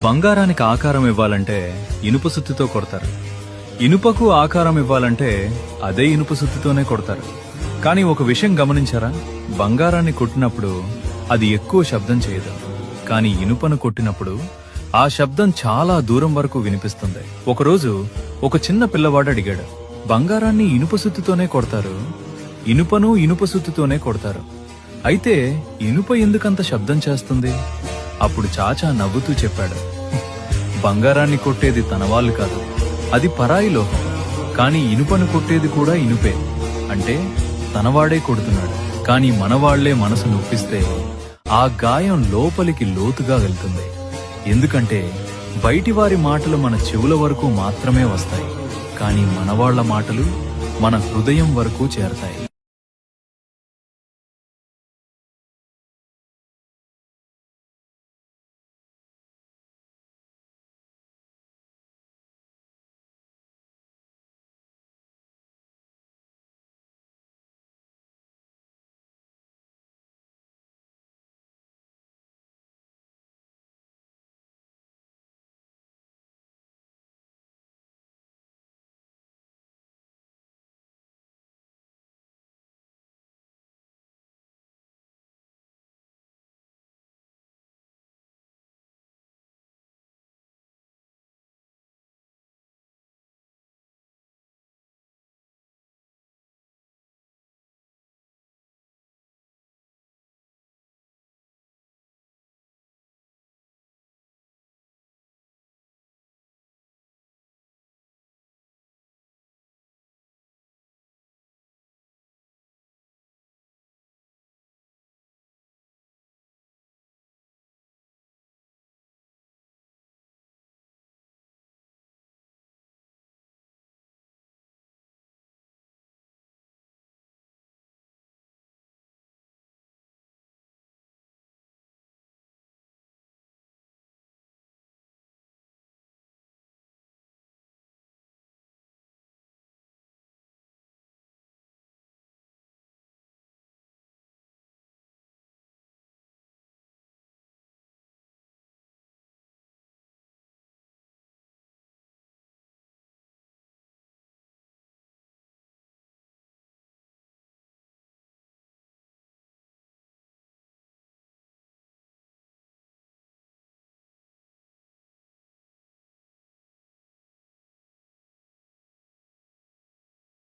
బంగారానికి ఆకారం ఇవ్వాలంటే ఇనుప సుత్తితో కొడతారు. ఇనుపకు ఆకారం ఇవ్వాలంటే అదే ఇనుప సుత్తితోనే కొడతారు. కానీ ఒక విషయం గమనించారా? బంగారాన్ని కొట్టినప్పుడు అది ఎక్కువ శబ్దం చేయదు. కానీ ఇనుపను కొట్టినప్పుడు ఆ శబ్దం చాలా దూరం వరకు వినిపిస్తుంది. ఒకరోజు ఒక చిన్న పిల్లవాడు అడిగాడు, బంగారాన్ని ఇనుప సుత్తితోనే కొడతారు, ఇనుపను ఇనుప సుత్తితోనే కొడతారు, అయితే ఇనుప ఎందుకంత శబ్దం చేస్తుంది? అప్పుడు చాచా నవ్వుతూ చెప్పాడు, బంగారాన్ని కొట్టేది తన వాళ్ళు కాదు, అది పరాయి లోహం. కానీ ఇనుపను కొట్టేది కూడా ఇనుపే, అంటే తనవాడే కొడుతున్నాడు. కానీ మనవాళ్లే మనసు నొప్పిస్తే ఆ గాయం లోపలికి లోతుగా వెళ్తుంది. ఎందుకంటే బయటివారి మాటలు మన చెవుల వరకు మాత్రమే వస్తాయి, కానీ మనవాళ్ల మాటలు మన హృదయం వరకు చేరతాయి.